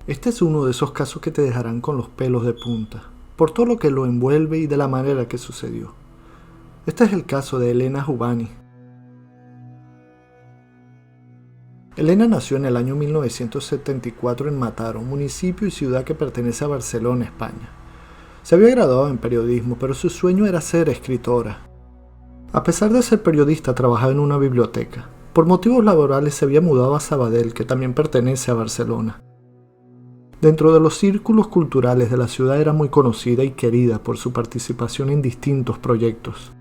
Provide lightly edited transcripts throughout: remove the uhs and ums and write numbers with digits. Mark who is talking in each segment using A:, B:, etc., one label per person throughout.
A: Este es uno de esos casos que te dejarán con los pelos de punta, por todo lo que lo envuelve y de la manera que sucedió. Este es el caso de Elena Juvani. Elena nació en el año 1974 en Mataró, municipio y ciudad que pertenece a Barcelona, España. Se había graduado en periodismo, pero su sueño era ser escritora. A pesar de ser periodista, trabajaba en una biblioteca. Por motivos laborales se había mudado a Sabadell, que también pertenece a Barcelona. Dentro de los círculos culturales de la ciudad era muy conocida y querida por su participación en distintos proyectos.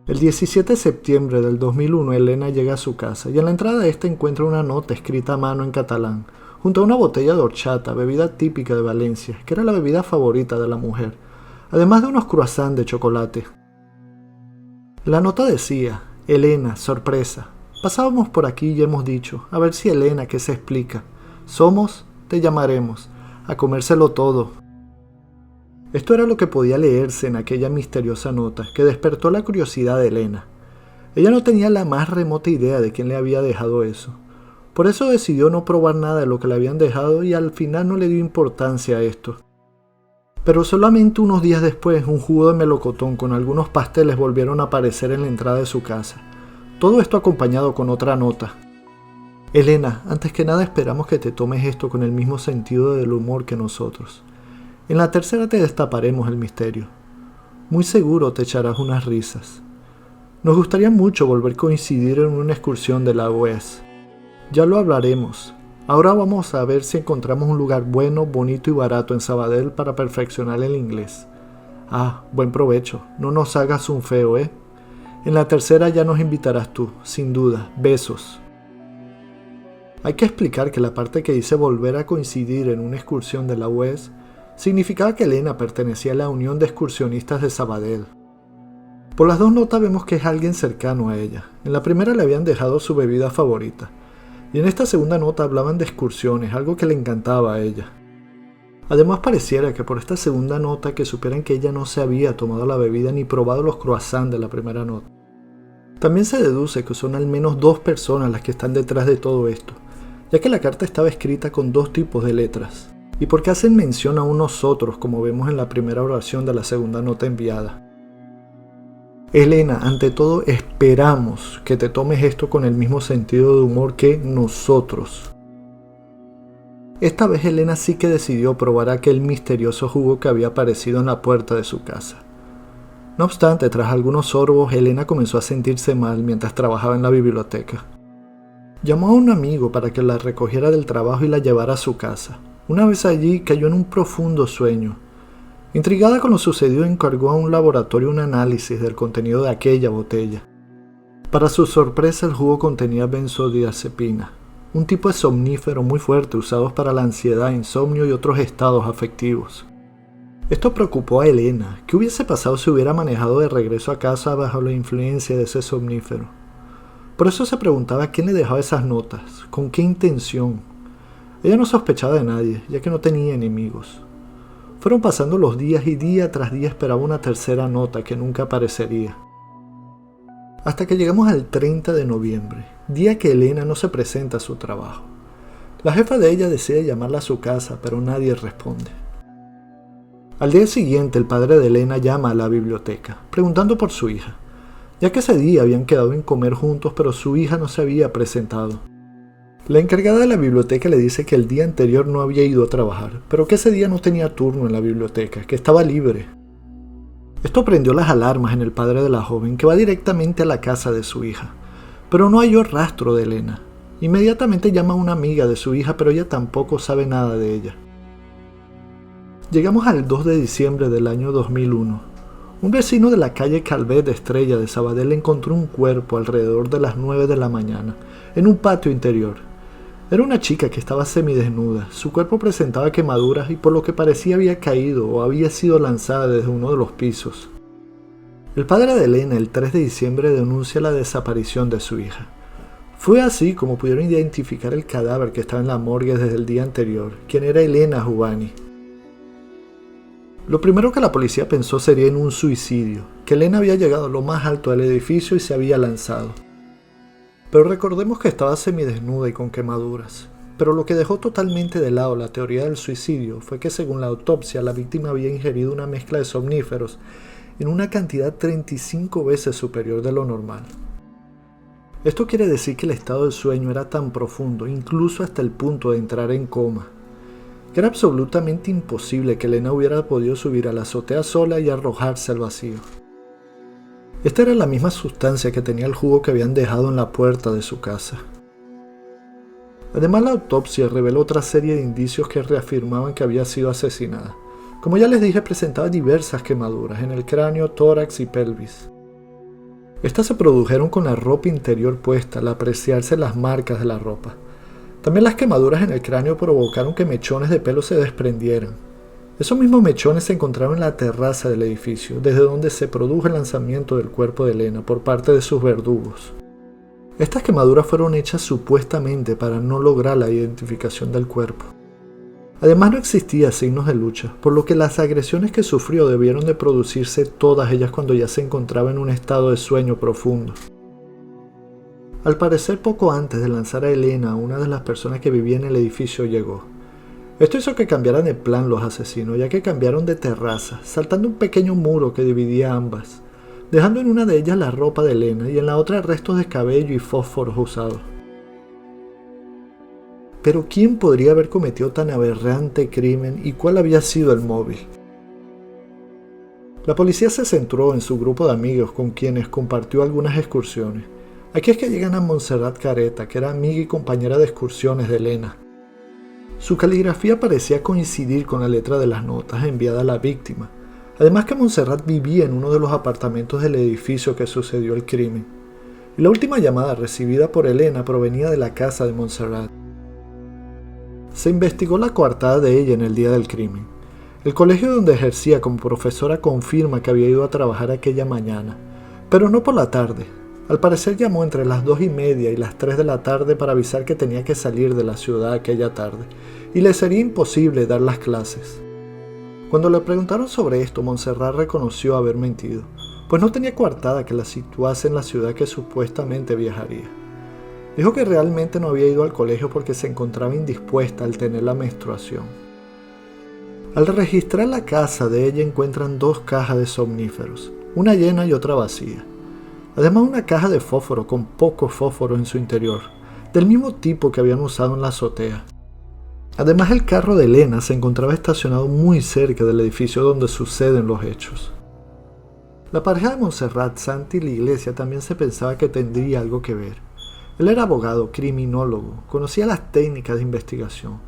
A: El 17 de septiembre del 2001 Elena llega a su casa y en la entrada de esta encuentra una nota escrita a mano en catalán, junto a una botella de horchata, bebida típica de Valencia, que era la bebida favorita de la mujer, además de unos croissants de chocolate. La nota decía: Elena, sorpresa. Pasábamos por aquí y hemos dicho, a ver si Elena, ¿qué se explica? Somos, te llamaremos, a comérselo todo. Esto era lo que podía leerse en aquella misteriosa nota, que despertó la curiosidad de Elena. Ella no tenía la más remota idea de quién le había dejado eso. Por eso decidió no probar nada de lo que le habían dejado y al final no le dio importancia a esto. Pero solamente unos días después, un jugo de melocotón con algunos pasteles volvieron a aparecer en la entrada de su casa. Todo esto acompañado con otra nota. Elena, antes que nada esperamos que te tomes esto con el mismo sentido del humor que nosotros. En la tercera te destaparemos el misterio. Muy seguro te echarás unas risas. Nos gustaría mucho volver a coincidir en una excursión de la UES. Ya lo hablaremos. Ahora vamos a ver si encontramos un lugar bueno, bonito y barato en Sabadell para perfeccionar el inglés. Ah, buen provecho. No nos hagas un feo, ¿eh? En la tercera ya nos invitarás tú, sin duda. Besos. Hay que explicar que la parte que dice volver a coincidir en una excursión de la UES significaba que Elena pertenecía a la Unión de Excursionistas de Sabadell. Por las dos notas vemos que es alguien cercano a ella. En la primera le habían dejado su bebida favorita, y en esta segunda nota hablaban de excursiones, algo que le encantaba a ella. Además pareciera que por esta segunda nota que supieran que ella no se había tomado la bebida ni probado los croissants de la primera nota. También se deduce que son al menos 2 personas las que están detrás de todo esto, ya que la carta estaba escrita con 2 tipos de letras. Y porque hacen mención a un nosotros, como vemos en la primera oración de la segunda nota enviada. Elena, ante todo esperamos que te tomes esto con el mismo sentido de humor que nosotros. Esta vez Elena sí que decidió probar aquel misterioso jugo que había aparecido en la puerta de su casa. No obstante, tras algunos sorbos, Elena comenzó a sentirse mal mientras trabajaba en la biblioteca. Llamó a un amigo para que la recogiera del trabajo y la llevara a su casa. Una vez allí cayó en un profundo sueño. Intrigada con lo sucedido, encargó a un laboratorio un análisis del contenido de aquella botella. Para su sorpresa, el jugo contenía benzodiazepina, un tipo de somnífero muy fuerte usado para la ansiedad, insomnio y otros estados afectivos. Esto preocupó a Elena. ¿Qué hubiese pasado si hubiera manejado de regreso a casa bajo la influencia de ese somnífero? Por eso se preguntaba quién le dejaba esas notas, con qué intención. Ella no sospechaba de nadie, ya que no tenía enemigos. Fueron pasando los días y día tras día esperaba una tercera nota que nunca aparecería. Hasta que llegamos al 30 de noviembre, día que Elena no se presenta a su trabajo. La jefa de ella desea llamarla a su casa, pero nadie responde. Al día siguiente, el padre de Elena llama a la biblioteca, preguntando por su hija, ya que ese día habían quedado en comer juntos, pero su hija no se había presentado. La encargada de la biblioteca le dice que el día anterior no había ido a trabajar, pero que ese día no tenía turno en la biblioteca, que estaba libre. Esto prendió las alarmas en el padre de la joven, que va directamente a la casa de su hija, pero no halló rastro de Elena. Inmediatamente llama a una amiga de su hija, pero ella tampoco sabe nada de ella. Llegamos al 2 de diciembre del año 2001. Un vecino de la calle Calvet de Estrella de Sabadell encontró un cuerpo alrededor de las 9 de la mañana, en un patio interior. Era una chica que estaba semidesnuda. Su cuerpo presentaba quemaduras y por lo que parecía había caído o había sido lanzada desde uno de los pisos. El padre de Elena, el 3 de diciembre, denuncia la desaparición de su hija. Fue así como pudieron identificar el cadáver que estaba en la morgue desde el día anterior, quien era Elena Juvani. Lo primero que la policía pensó sería en un suicidio, que Elena había llegado a lo más alto del edificio y se había lanzado. Pero recordemos que estaba semidesnuda y con quemaduras. Pero lo que dejó totalmente de lado la teoría del suicidio fue que según la autopsia la víctima había ingerido una mezcla de somníferos en una cantidad 35 veces superior de lo normal. Esto quiere decir que el estado del sueño era tan profundo, incluso hasta el punto de entrar en coma, que era absolutamente imposible que Elena hubiera podido subir a la azotea sola y arrojarse al vacío. Esta era la misma sustancia que tenía el jugo que habían dejado en la puerta de su casa. Además, la autopsia reveló otra serie de indicios que reafirmaban que había sido asesinada. Como ya les dije, presentaba diversas quemaduras en el cráneo, tórax y pelvis. Estas se produjeron con la ropa interior puesta al apreciarse las marcas de la ropa. También las quemaduras en el cráneo provocaron que mechones de pelo se desprendieran. Esos mismos mechones se encontraron en la terraza del edificio, desde donde se produjo el lanzamiento del cuerpo de Elena por parte de sus verdugos. Estas quemaduras fueron hechas supuestamente para no lograr la identificación del cuerpo. Además, no existía signos de lucha, por lo que las agresiones que sufrió debieron de producirse todas ellas cuando ya se encontraba en un estado de sueño profundo. Al parecer, poco antes de lanzar a Elena, una de las personas que vivía en el edificio llegó. Esto hizo que cambiaran de plan los asesinos, ya que cambiaron de terraza, saltando un pequeño muro que dividía ambas, dejando en una de ellas la ropa de Elena y en la otra restos de cabello y fósforos usados. Pero ¿quién podría haber cometido tan aberrante crimen y cuál había sido el móvil? La policía se centró en su grupo de amigos con quienes compartió algunas excursiones. Aquí es que llegan a Montserrat Careta, que era amiga y compañera de excursiones de Elena. Su caligrafía parecía coincidir con la letra de las notas enviadas a la víctima. Además que Montserrat vivía en uno de los apartamentos del edificio que sucedió el crimen. Y la última llamada recibida por Elena provenía de la casa de Montserrat. Se investigó la coartada de ella en el día del crimen. El colegio donde ejercía como profesora confirma que había ido a trabajar aquella mañana, pero no por la tarde. Al parecer llamó entre las 2:30 y las 3 de la tarde para avisar que tenía que salir de la ciudad aquella tarde, y le sería imposible dar las clases. Cuando le preguntaron sobre esto, Montserrat reconoció haber mentido, pues no tenía coartada que la situase en la ciudad que supuestamente viajaría. Dijo que realmente no había ido al colegio porque se encontraba indispuesta al tener la menstruación. Al registrar la casa de ella encuentran 2 cajas de somníferos, una llena y otra vacía. Además, una caja de fósforo con poco fósforo en su interior, del mismo tipo que habían usado en la azotea. Además, el carro de Elena se encontraba estacionado muy cerca del edificio donde suceden los hechos. La pareja de Montserrat, Santi y la iglesia también se pensaba que tendría algo que ver. Él era abogado, criminólogo, conocía las técnicas de investigación.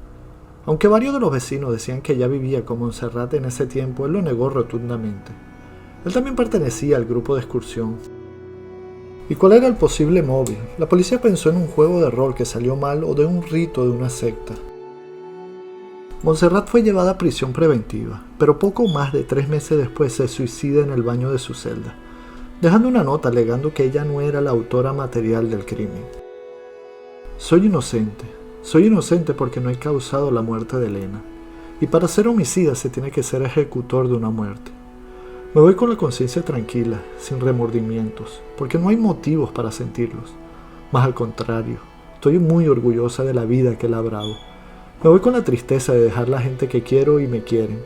A: Aunque varios de los vecinos decían que ya vivía con Montserrat en ese tiempo, él lo negó rotundamente. Él también pertenecía al grupo de excursión. ¿Y cuál era el posible móvil? La policía pensó en un juego de rol que salió mal o de un rito de una secta. Montserrat fue llevada a prisión preventiva, pero poco más de 3 meses después se suicida en el baño de su celda, dejando una nota alegando que ella no era la autora material del crimen. Soy inocente porque no he causado la muerte de Elena, y para ser homicida se tiene que ser ejecutor de una muerte. Me voy con la conciencia tranquila, sin remordimientos, porque no hay motivos para sentirlos. Más al contrario, estoy muy orgullosa de la vida que he labrado. Me voy con la tristeza de dejar la gente que quiero y me quieren.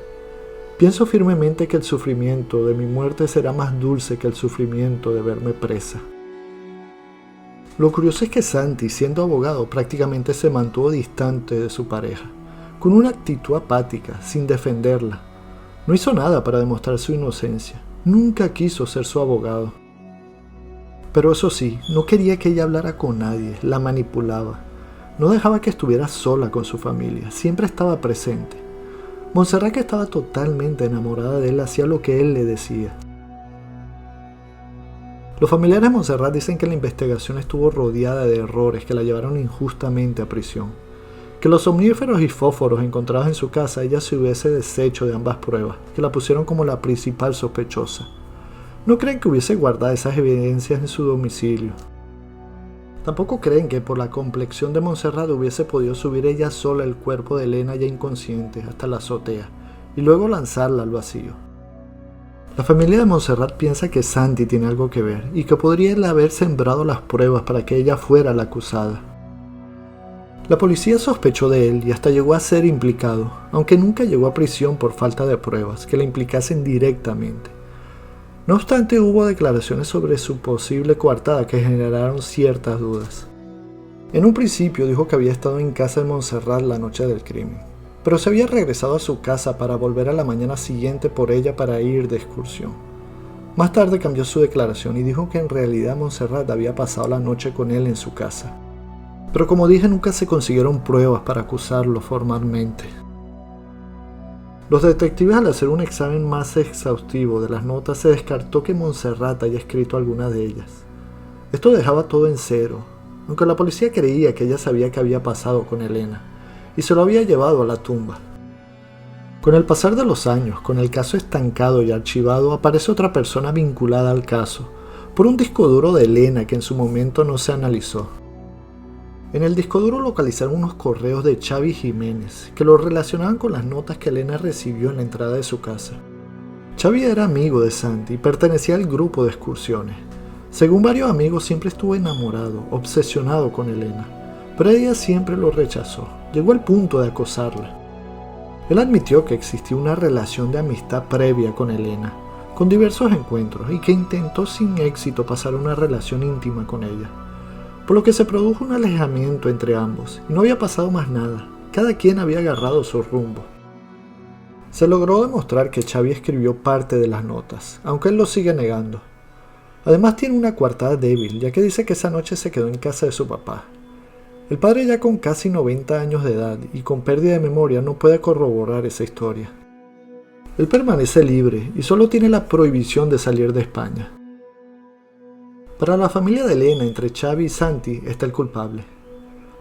A: Pienso firmemente que el sufrimiento de mi muerte será más dulce que el sufrimiento de verme presa. Lo curioso es que Santi, siendo abogado, prácticamente se mantuvo distante de su pareja, con una actitud apática, sin defenderla. No hizo nada para demostrar su inocencia. Nunca quiso ser su abogado. Pero eso sí, no quería que ella hablara con nadie, la manipulaba. No dejaba que estuviera sola con su familia, siempre estaba presente. Montserrat, que estaba totalmente enamorada de él, hacía lo que él le decía. Los familiares de Montserrat dicen que la investigación estuvo rodeada de errores que la llevaron injustamente a prisión. Que los somníferos y fósforos encontrados en su casa ella se hubiese deshecho de ambas pruebas, que la pusieron como la principal sospechosa. No creen que hubiese guardado esas evidencias en su domicilio. Tampoco creen que por la complexión de Montserrat hubiese podido subir ella sola el cuerpo de Elena ya inconsciente hasta la azotea y luego lanzarla al vacío. La familia de Montserrat piensa que Santi tiene algo que ver y que podría él haber sembrado las pruebas para que ella fuera la acusada. La policía sospechó de él y hasta llegó a ser implicado, aunque nunca llegó a prisión por falta de pruebas que le implicasen directamente. No obstante, hubo declaraciones sobre su posible coartada que generaron ciertas dudas. En un principio dijo que había estado en casa de Montserrat la noche del crimen, pero se había regresado a su casa para volver a la mañana siguiente por ella para ir de excursión. Más tarde cambió su declaración y dijo que en realidad Montserrat había pasado la noche con él en su casa. Pero como dije, nunca se consiguieron pruebas para acusarlo formalmente. Los detectives, al hacer un examen más exhaustivo de las notas, se descartó que Montserrat haya escrito alguna de ellas. Esto dejaba todo en cero, aunque la policía creía que ella sabía qué había pasado con Elena, y se lo había llevado a la tumba. Con el pasar de los años, con el caso estancado y archivado, aparece otra persona vinculada al caso, por un disco duro de Elena que en su momento no se analizó. En el disco duro localizaron unos correos de Xavi Jiménez que lo relacionaban con las notas que Elena recibió en la entrada de su casa. Xavi era amigo de Santi y pertenecía al grupo de excursiones. Según varios amigos, siempre estuvo enamorado, obsesionado con Elena, pero ella siempre lo rechazó. Llegó al punto de acosarla. Él admitió que existía una relación de amistad previa con Elena, con diversos encuentros, y que intentó sin éxito pasar una relación íntima con ella, por lo que se produjo un alejamiento entre ambos, y no había pasado más nada. Cada quien había agarrado su rumbo. Se logró demostrar que Xavi escribió parte de las notas, aunque él lo sigue negando. Además tiene una coartada débil, ya que dice que esa noche se quedó en casa de su papá. El padre, ya con casi 90 años de edad y con pérdida de memoria, no puede corroborar esa historia. Él permanece libre y solo tiene la prohibición de salir de España. Para la familia de Elena, entre Xavi y Santi, está el culpable.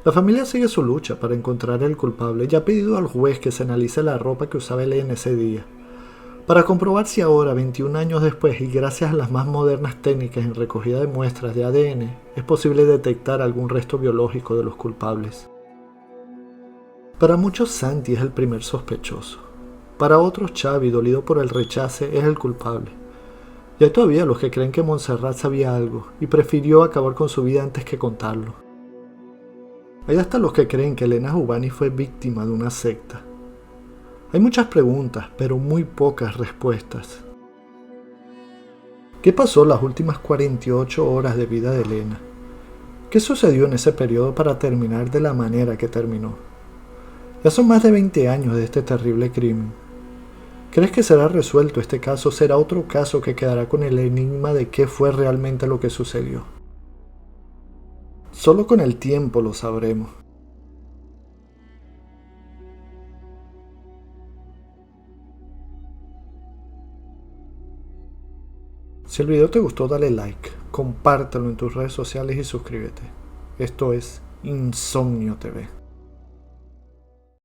A: La familia sigue su lucha para encontrar el culpable y ha pedido al juez que se analice la ropa que usaba Elena ese día, para comprobar si ahora, 21 años después y gracias a las más modernas técnicas en recogida de muestras de ADN, es posible detectar algún resto biológico de los culpables. Para muchos, Santi es el primer sospechoso. Para otros, Xavi, dolido por el rechace, es el culpable. Y hay todavía los que creen que Montserrat sabía algo y prefirió acabar con su vida antes que contarlo. Hay hasta los que creen que Elena Juvani fue víctima de una secta. Hay muchas preguntas, pero muy pocas respuestas. ¿Qué pasó las últimas 48 horas de vida de Elena? ¿Qué sucedió en ese periodo para terminar de la manera que terminó? Ya son más de 20 años de este terrible crimen. ¿Crees que será resuelto este caso o será otro caso que quedará con el enigma de qué fue realmente lo que sucedió? Solo con el tiempo lo sabremos. Si el video te gustó, dale like, compártelo en tus redes sociales y suscríbete. Esto es Insomnio TV.